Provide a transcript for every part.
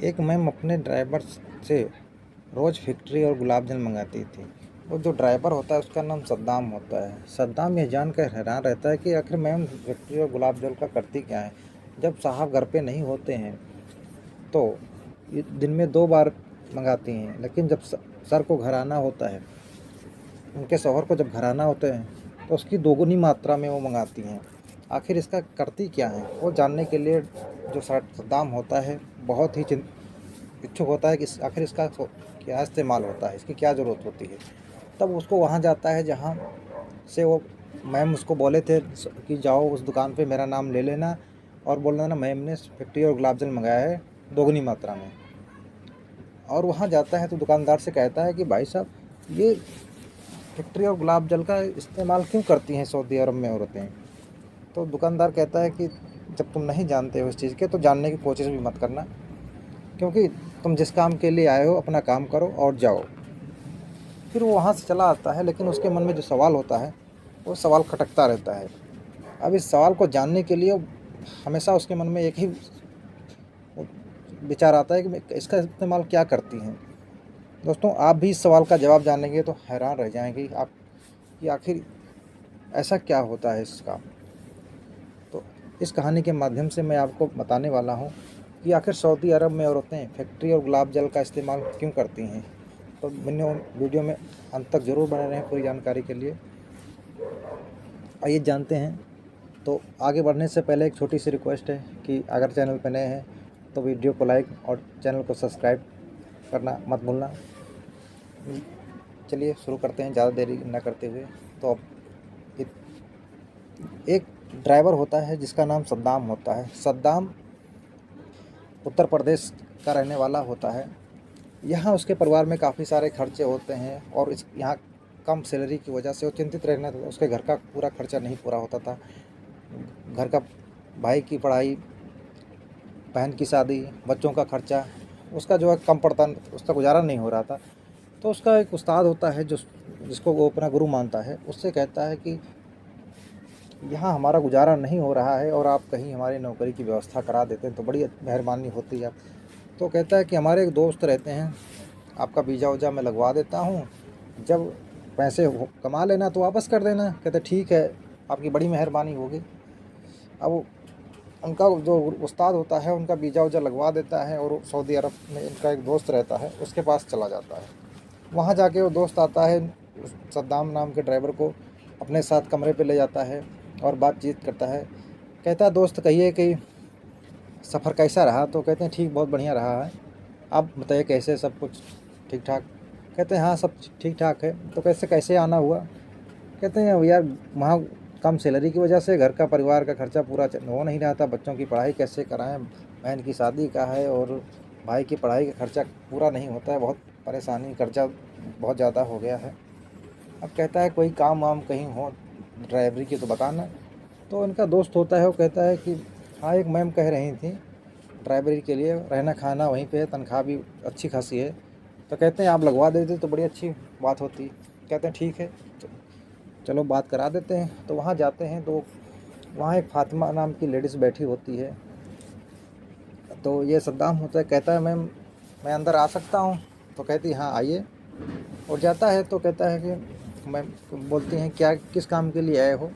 एक मैम अपने ड्राइवर से रोज़ फैक्ट्री और गुलाब जल मंगाती थी। वो जो ड्राइवर होता है उसका नाम सद्दाम होता है। सद्दाम ये जानकर हैरान रहता है कि आखिर मैम फैक्ट्री और गुलाब जल का करती क्या है। जब साहब घर पे नहीं होते हैं तो ये दिन में 2 बार मंगाती हैं, लेकिन जब सर को घर आना होता है, उनके शौहर को जब घर आना होता है तो उसकी दोगुनी मात्रा में वो मंगाती हैं। आखिर इसका करती क्या है, वो जानने के लिए जो सद्दाम होता है बहुत ही इच्छुक होता है कि आखिर इसका क्या इस्तेमाल होता है, इसकी क्या ज़रूरत होती है। तब उसको वहाँ जाता है जहाँ से वो मैम उसको बोले थे कि जाओ उस दुकान पे मेरा नाम ले लेना और बोलना ना मैम ने फैक्ट्री और गुलाब जल मंगाया है दोगुनी मात्रा में। और वहाँ जाता है तो दुकानदार से कहता है कि भाई साहब, ये फैक्ट्री और गुलाब जल का इस्तेमाल क्यों करती हैं सऊदी अरब में औरतें। तो दुकानदार कहता है कि जब तुम नहीं जानते हो इस चीज़ के तो जानने की कोशिश भी मत करना, क्योंकि तुम जिस काम के लिए आए हो अपना काम करो और जाओ। फिर वो वहाँ से चला आता है, लेकिन उसके मन में जो सवाल होता है वो सवाल खटकता रहता है। अब इस सवाल को जानने के लिए हमेशा उसके मन में एक ही विचार आता है कि इसका इस्तेमाल क्या करती हैं। दोस्तों, आप भी इस सवाल का जवाब जानेंगे तो हैरान रह जाएंगे आप कि आखिर ऐसा क्या होता है इसका। तो इस कहानी के माध्यम से मैं आपको बताने वाला हूँ कि आखिर सऊदी अरब में औरतें फैक्ट्री और गुलाब जल का इस्तेमाल क्यों करती हैं। तो वीडियो में अंत तक ज़रूर बने रहें पूरी जानकारी के लिए। आइए जानते हैं। तो आगे बढ़ने से पहले एक छोटी सी रिक्वेस्ट है कि अगर चैनल पर नए हैं तो वीडियो को लाइक और चैनल को सब्सक्राइब करना मत भूलना। चलिए शुरू करते हैं ज़्यादा देरी न करते हुए। तो अब एक ड्राइवर होता है जिसका नाम सद्दाम होता है। सद्दाम उत्तर प्रदेश का रहने वाला होता है। यहाँ उसके परिवार में काफ़ी सारे खर्चे होते हैं और इस यहाँ कम सैलरी की वजह से वो चिंतित रहना था। उसके घर का पूरा खर्चा नहीं पूरा होता था। घर का भाई की पढ़ाई, बहन की शादी, बच्चों का खर्चा उसका जो है कम पड़ता, उसका गुजारा नहीं हो रहा था। तो उसका एक उस्ताद होता है जिसको वो अपना गुरु मानता है। उससे कहता है कि यहाँ हमारा गुजारा नहीं हो रहा है और आप कहीं हमारी नौकरी की व्यवस्था करा देते हैं तो बड़ी मेहरबानी होती है। तो कहता है कि हमारे एक दोस्त रहते हैं, आपका वीज़ा वूजा मैं लगवा देता हूँ, जब पैसे कमा लेना तो वापस कर देना। कहते ठीक है, आपकी बड़ी मेहरबानी होगी। अब उनका जो उस्ताद होता है उनका वीज़ा वूजा लगवा देता है और सऊदी अरब में उनका एक दोस्त रहता है उसके पास चला जाता है। वहाँ जाके वो दोस्त आता है, सद्दाम नाम के ड्राइवर को अपने साथ कमरे पे ले जाता है और बातचीत करता है। कहता है दोस्त कहिए कि सफ़र कैसा रहा। तो कहते हैं ठीक, बहुत बढ़िया रहा है, आप बताइए कैसे, सब कुछ ठीक ठाक। कहते हैं हाँ सब ठीक ठाक है। तो कैसे कैसे आना हुआ। कहते हैं यार वहाँ कम सैलरी की वजह से घर का परिवार का खर्चा पूरा हो नहीं रहा था, बच्चों की पढ़ाई कैसे कराएं, बहन की शादी का है और भाई की पढ़ाई का खर्चा पूरा नहीं होता है, बहुत परेशानी, कर्जा बहुत ज़्यादा हो गया है। अब कहता है कोई काम वाम कहीं हो ड्राइवरी की तो बताना। तो इनका दोस्त होता है वो कहता है कि हाँ एक मैम कह रही थी ड्राइवरी के लिए, रहना खाना वहीं पे है, तनख्वाह भी अच्छी खासी है। तो कहते हैं आप लगवा देते तो बड़ी अच्छी बात होती। कहते हैं ठीक है, चलो बात करा देते हैं। तो वहाँ जाते हैं तो वहाँ एक फातिमा नाम की लेडीज़ बैठी होती है। तो ये सद्दाम होता है, कहता है मैम मैं अंदर आ सकता हूँ। तो कहती हाँ आइए। और जाता है तो कहता है कि मैम, बोलती हैं क्या किस काम के लिए आए हो।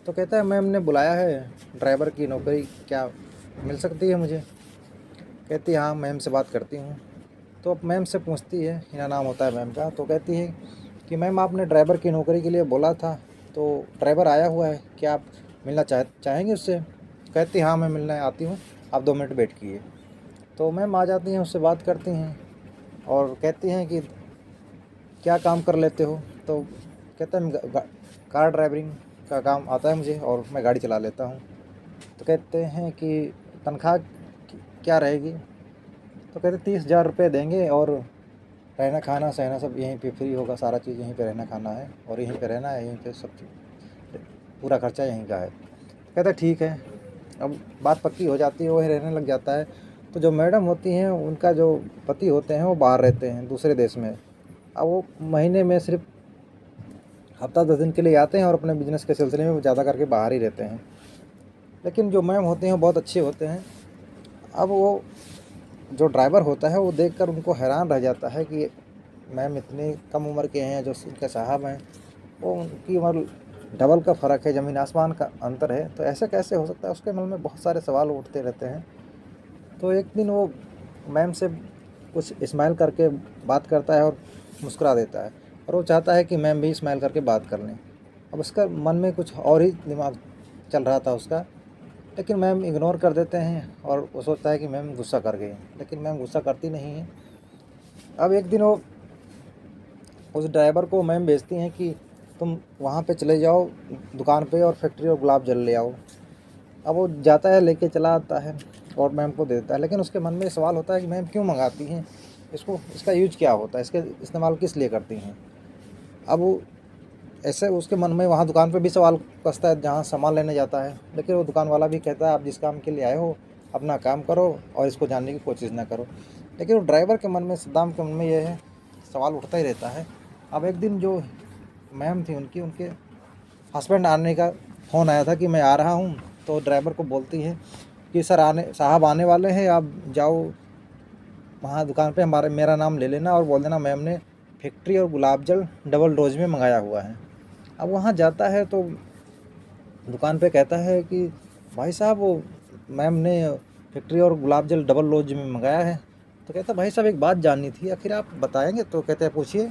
तो कहता है मैम ने बुलाया है, ड्राइवर की नौकरी क्या मिल सकती है मुझे। कहती है हाँ मैम से बात करती हूँ। तो अब मैम से पूछती है, हिना नाम होता है मैम का। तो कहती है कि मैम आपने ड्राइवर की नौकरी के लिए बोला था, तो ड्राइवर आया हुआ है, क्या आप मिलना चाहेंगे उससे। कहती हाँ मैं मिलने आती हूँ, आप 2 मिनट वेट कीजिए। तो मैम आ जाती हैं, उससे बात करती हैं और कहती हैं कि क्या काम कर लेते हो। तो कहता है कार ड्राइवरिंग का काम आता है मुझे और मैं गाड़ी चला लेता हूँ। तो कहते हैं कि तनख्वाह क्या रहेगी। तो कहते 30,000 रुपये देंगे और रहना खाना सहना सब यहीं पे फ्री होगा, सारा चीज़ यहीं पे रहना खाना है और यहीं पे रहना है, यहीं पे सब पूरा खर्चा यहीं का है। कहते ठीक है। अब बात पक्की हो जाती है, वही रहने लग जाता है। तो जो मैडम होती हैं उनका जो पति होते हैं वो बाहर रहते हैं दूसरे देश में। अब वो महीने में सिर्फ हफ्ता 10 दिन के लिए आते हैं और अपने बिजनेस के सिलसिले में ज़्यादा करके बाहर ही रहते हैं। लेकिन जो मैम होते हैं वो बहुत अच्छे होते हैं। अब वो जो ड्राइवर होता है वो देखकर उनको हैरान रह जाता है कि मैम इतनी कम उम्र के हैं, जो इनके साहब हैं वो उनकी उम्र डबल का फ़र्क है, ज़मीन आसमान का अंतर है, तो ऐसे कैसे हो सकता है? उसके मन में बहुत सारे सवाल उठते रहते हैं। तो एक दिन वो मैम से कुछ स्माइल करके बात करता है और मुस्कुरा देता है, और वो चाहता है कि मैम भी स्माइल करके बात कर लें। अब उसका मन में कुछ और ही दिमाग चल रहा था उसका, लेकिन मैम इग्नोर कर देते हैं और वो सोचता है कि मैम गुस्सा कर गई, लेकिन मैम गुस्सा करती नहीं है। अब एक दिन वो उस ड्राइवर को मैम भेजती हैं कि तुम वहाँ पे चले जाओ दुकान पे और फैक्ट्री और गुलाब जल ले आओ। अब वो जाता है, लेके चला आता है और मैम को दे देता है, लेकिन उसके मन में सवाल होता है कि मैम क्यों मंगाती हैं इसको, इसका यूज क्या होता है, इसके इस्तेमाल किस लिए करती हैं। अब वो ऐसे उसके मन में वहाँ दुकान पे भी सवाल कसता है जहाँ सामान लेने जाता है, लेकिन वो दुकान वाला भी कहता है आप जिस काम के लिए आए हो अपना काम करो और इसको जानने की कोशिश ना करो। लेकिन वो ड्राइवर के मन में, सद्दाम के मन में ये है सवाल उठता ही रहता है। अब एक दिन जो मैम थी उनके हस्बैंड आने का फ़ोन आया था कि मैं आ रहा हूँ, तो ड्राइवर को बोलती है कि सर साहब आने वाले हैं, आप जाओ वहाँ दुकान पे मेरा नाम ले लेना और बोल देना मैम ने फैक्ट्री और गुलाब जल डबल डोज में मंगाया हुआ है। अब वहाँ जाता है तो दुकान पे कहता है कि भाई साहब वो मैम ने फैक्ट्री और गुलाब जल डबल डोज में मंगाया है। तो कहता भाई साहब एक बात जाननी थी, आखिर आप बताएंगे? तो कहते हैं पूछिए।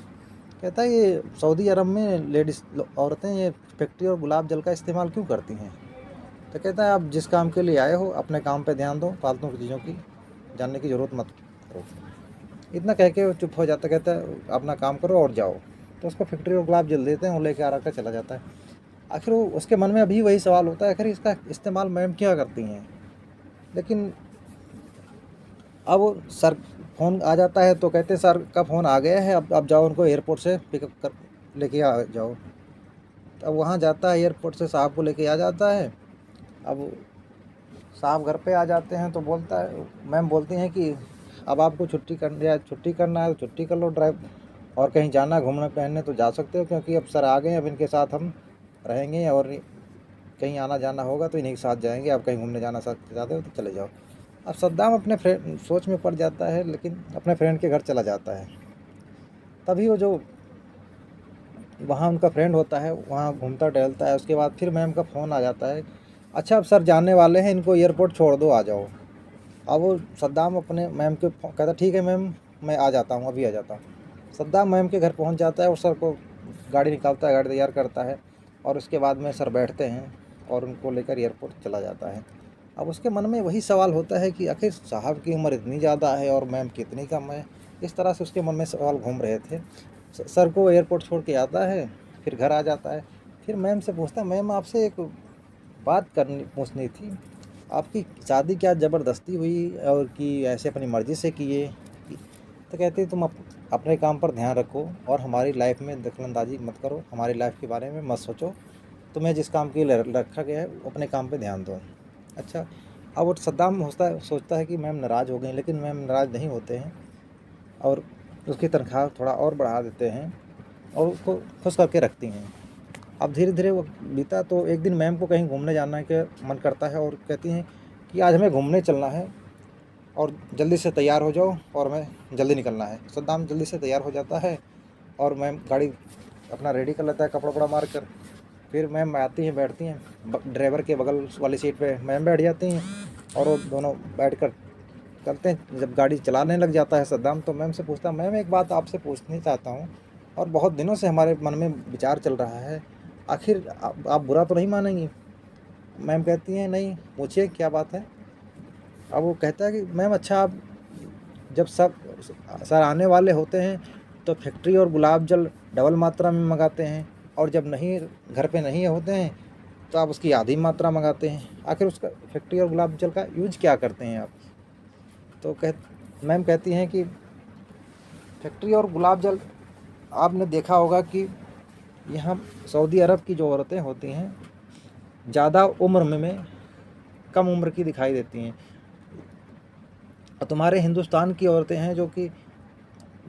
कहता है ये सऊदी अरब में लेडीज़ औरतें ये फैक्ट्री और गुलाब जल का इस्तेमाल क्यों करती हैं? तो कहता है आप जिस काम के लिए आए हो अपने काम पे ध्यान दो, फालतू की चीज़ों की जानने की ज़रूरत मत करो। इतना कह के वो चुप हो जाता, कहता है अपना काम करो और जाओ। तो उसको फैक्ट्री और गुलाब जल देते हैं, वो लेके आ रखा चला जाता है। आखिर वो उसके मन में अभी वही सवाल होता है, आखिर इसका इस्तेमाल मैम क्या करती हैं। लेकिन अब सर फ़ोन आ जाता है तो कहते हैं सर का फ़ोन आ गया है, अब जाओ उनको एयरपोर्ट से पिकअप कर लेके आ जाओ। अब वहाँ जाता है, एयरपोर्ट से साहब को लेके आ जाता है। अब साहब घर पे आ जाते हैं तो बोलता है, मैम बोलती हैं कि अब आपको छुट्टी करना है तो छुट्टी कर लो, ड्राइव और कहीं जाना घूमने टहलने तो जा सकते हो, क्योंकि अब सर आ गए हैं, अब इनके साथ हम रहेंगे और कहीं आना जाना होगा तो इन्हीं के साथ जाएंगे, आप कहीं घूमने जाना चाहते हो तो चले जाओ। अब सद्दाम अपने फ्रेंड सोच में पड़ जाता है, लेकिन अपने फ्रेंड के घर चला जाता है। तभी वो जो वहाँ उनका फ्रेंड होता है वहाँ घूमता टहलता है। उसके बाद फिर मैम का फ़ोन आ जाता है, अच्छा अब सर जाने वाले हैं, इनको एयरपोर्ट छोड़ दो, आ जाओ। अब वो सद्दाम अपने मैम के कहता ठीक है मैम मैं आ जाता हूँ, अभी आ जाता हूँ। सद्दाम मैम के घर पहुँच जाता है और सर को गाड़ी निकालता है, गाड़ी तैयार करता है और उसके बाद में सर बैठते हैं और उनको लेकर एयरपोर्ट चला जाता है। अब उसके मन में वही सवाल होता है कि आखिर साहब की उम्र इतनी ज़्यादा है और मैम कितनी कम है। इस तरह से उसके मन में सवाल घूम रहे थे। सर को एयरपोर्ट छोड़ के आता है, फिर घर आ जाता है। फिर मैम से पूछता है मैम आपसे एक बात करनी पूछनी थी, आपकी शादी क्या ज़बरदस्ती हुई और कि ऐसे अपनी मर्ज़ी से किए? तो कहती तुम अपने काम पर ध्यान रखो और हमारी लाइफ में दखलंदाजी मत करो, हमारी लाइफ के बारे में मत सोचो, तुम्हें जिस काम के लिए रखा गया है अपने काम पे ध्यान दो। अच्छा, अब वो सद्दाम सोचता है कि मैम नाराज़ हो गई, लेकिन मैम नाराज़ नहीं होते हैं और उसकी तनख्वाह थोड़ा और बढ़ा देते हैं और उसको खुश करके रखती हैं। अब धीरे धीरे वो बीता तो एक दिन मैम को कहीं घूमने जाना के मन करता है और कहती हैं कि आज हमें घूमने चलना है और जल्दी से तैयार हो जाओ और हमें जल्दी निकलना है। सद्दाम जल्दी से तैयार हो जाता है और मैम गाड़ी अपना रेडी कर लेता है कपड़ा वपड़ा मार कर। फिर मैम आती हैं, बैठती हैं ड्राइवर के बगल वाली सीट पे, मैम बैठ जाती हैं और वो दोनों बैठ कर करते हैं। जब गाड़ी चलाने लग जाता है सद्दाम तो मैम से पूछता है मैम एक बात आपसे पूछनी चाहता हूँ और बहुत दिनों से हमारे मन में विचार चल रहा है, आखिर आप बुरा तो नहीं मानेंगी? मैम कहती हैं नहीं, पूछिए क्या बात है। अब वो कहता है कि मैम अच्छा आप जब सब सर आने वाले होते हैं तो फैक्ट्री और गुलाब जल डबल मात्रा में मंगाते हैं और जब नहीं घर पे नहीं होते हैं तो आप उसकी आधी मात्रा मंगाते हैं, आखिर उसका फैक्ट्री और गुलाब जल का यूज क्या करते हैं आप? तो मैम कहती हैं कि फैक्ट्री और गुलाब जल आपने देखा होगा कि यहाँ सऊदी अरब की जो औरतें होती हैं ज़्यादा उम्र में कम उम्र की दिखाई देती हैं और तुम्हारे हिंदुस्तान की औरतें हैं जो कि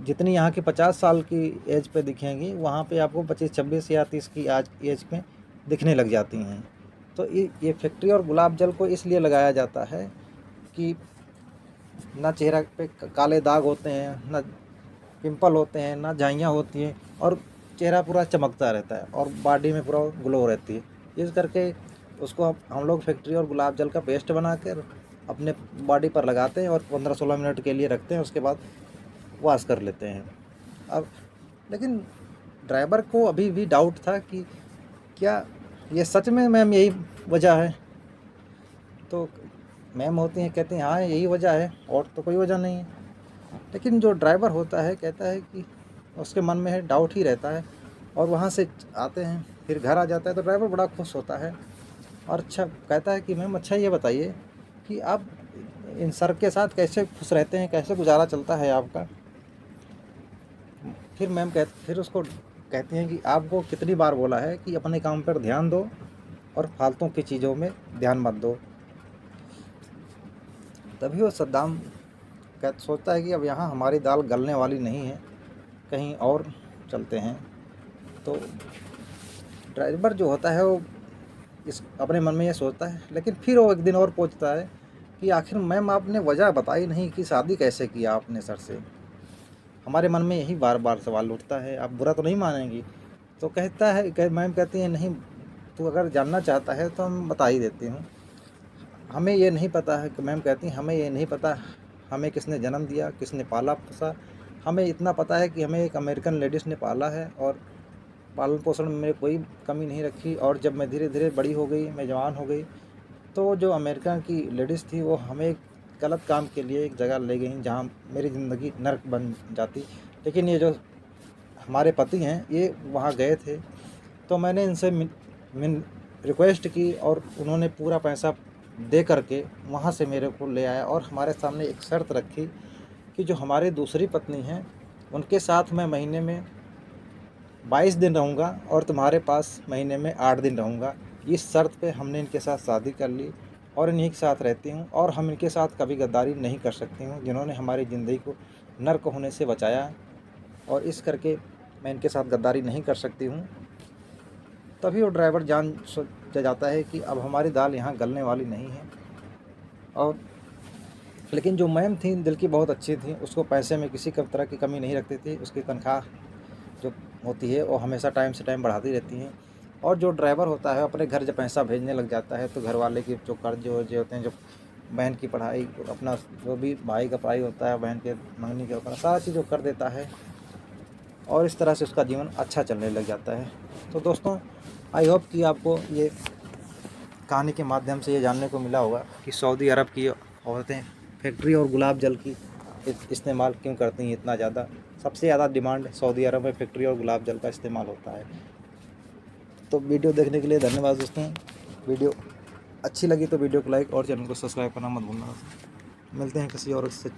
जितनी यहाँ की 50 साल की एज पे दिखेंगी वहाँ पे आपको 25-26 या 30 की आज एज में दिखने लग जाती हैं। तो ये फैक्ट्री और गुलाब जल को इसलिए लगाया जाता है कि ना चेहरा पे काले दाग होते हैं, ना पिंपल होते हैं, ना झाइयाँ होती हैं, और चेहरा पूरा चमकता रहता है और बॉडी में पूरा ग्लो रहती है। इस करके उसको हम लोग फैक्ट्री और गुलाब जल का पेस्ट बना कर अपने बॉडी पर लगाते हैं और 15-16 मिनट के लिए रखते हैं, उसके बाद वॉश कर लेते हैं। अब लेकिन ड्राइवर को अभी भी डाउट था कि क्या ये सच में मैम यही वजह है? तो मैम होती हैं, कहती हैं हाँ यही वजह है, और तो कोई वजह नहीं है। लेकिन जो ड्राइवर होता है कहता है कि उसके मन में है, डाउट ही रहता है, और वहाँ से आते हैं फिर घर आ जाता है तो ड्राइवर बड़ा खुश होता है और अच्छा कहता है कि मैम अच्छा ये बताइए कि आप इन सर के साथ कैसे खुश रहते हैं, कैसे गुजारा चलता है आपका? फिर उसको कहती हैं कि आपको कितनी बार बोला है कि अपने काम पर ध्यान दो और फालतू की चीज़ों में ध्यान मत दो। तभी वो सद्दाम सोचता है कि अब यहाँ हमारी दाल गलने वाली नहीं है, कहीं और चलते हैं। तो ड्राइवर जो होता है वो इस अपने मन में ये सोचता है, लेकिन फिर वो एक दिन और पूछता है कि आखिर मैम आपने वजह बताई नहीं कि शादी कैसे किया आपने सर से? हमारे मन में यही बार बार सवाल उठता है, आप बुरा तो नहीं मानेंगी? तो कहता है मैम कहती हैं नहीं, तू अगर जानना चाहता है तो हम बता ही देती हूँ। हमें ये नहीं पता है कि मैम कहती हैं हमें ये नहीं पता हमें किसने जन्म दिया, किसने पाला पोसा। हमें इतना पता है कि हमें एक अमेरिकन लेडीज़ ने पाला है और पालन पोषण में कोई कमी नहीं रखी, और जब मैं धीरे धीरे बड़ी हो गई, मैं जवान हो गई, तो जो अमेरिका की लेडीज़ थी वो हमें गलत काम के लिए एक जगह ले गई जहाँ मेरी ज़िंदगी नर्क बन जाती। लेकिन ये जो हमारे पति हैं ये वहाँ गए थे, तो मैंने इनसे मिन रिक्वेस्ट की और उन्होंने पूरा पैसा दे करके वहाँ से मेरे को ले आया और हमारे सामने एक शर्त रखी कि जो हमारी दूसरी पत्नी हैं उनके साथ मैं महीने में 22 दिन रहूँगा और तुम्हारे पास महीने में 8 दिन रहूँगा। इस शर्त पे हमने इनके साथ शादी कर ली और इन्हीं के साथ रहती हूँ, और हम इनके साथ कभी गद्दारी नहीं कर सकती हूँ, जिन्होंने हमारी ज़िंदगी को नर्क होने से बचाया, और इस करके मैं इनके साथ गद्दारी नहीं कर सकती हूँ। तभी वो ड्राइवर जान जाता है कि अब हमारी दाल यहाँ गलने वाली नहीं है। और लेकिन जो मैम थी दिल की बहुत अच्छी थी, उसको पैसे में किसी तरह की कमी नहीं रखती थी। उसकी तनख्वाह जो होती है वो हमेशा टाइम से टाइम बढ़ाती रहती हैं। और जो ड्राइवर होता है अपने घर जब पैसा भेजने लग जाता है तो घर वाले की जो कर्ज जो होते हैं, जो बहन की पढ़ाई, अपना जो भी भाई का पढ़ाई होता है, बहन के मंगनी के होता है, सारा चीज़ वो कर देता है और इस तरह से उसका जीवन अच्छा चलने लग जाता है। तो दोस्तों, आई होप कि आपको ये कहानी के माध्यम से ये जानने को मिला होगा कि सऊदी अरब की औरतें फैक्ट्री और गुलाब जल की इस्तेमाल क्यों करती हैं इतना ज़्यादा। सबसे ज़्यादा डिमांड सऊदी अरब में फैक्ट्री और गुलाब जल का इस्तेमाल होता है। तो वीडियो देखने के लिए धन्यवाद दोस्तों। वीडियो अच्छी लगी तो वीडियो को लाइक और चैनल को सब्सक्राइब करना मत भूलना। मिलते हैं किसी और से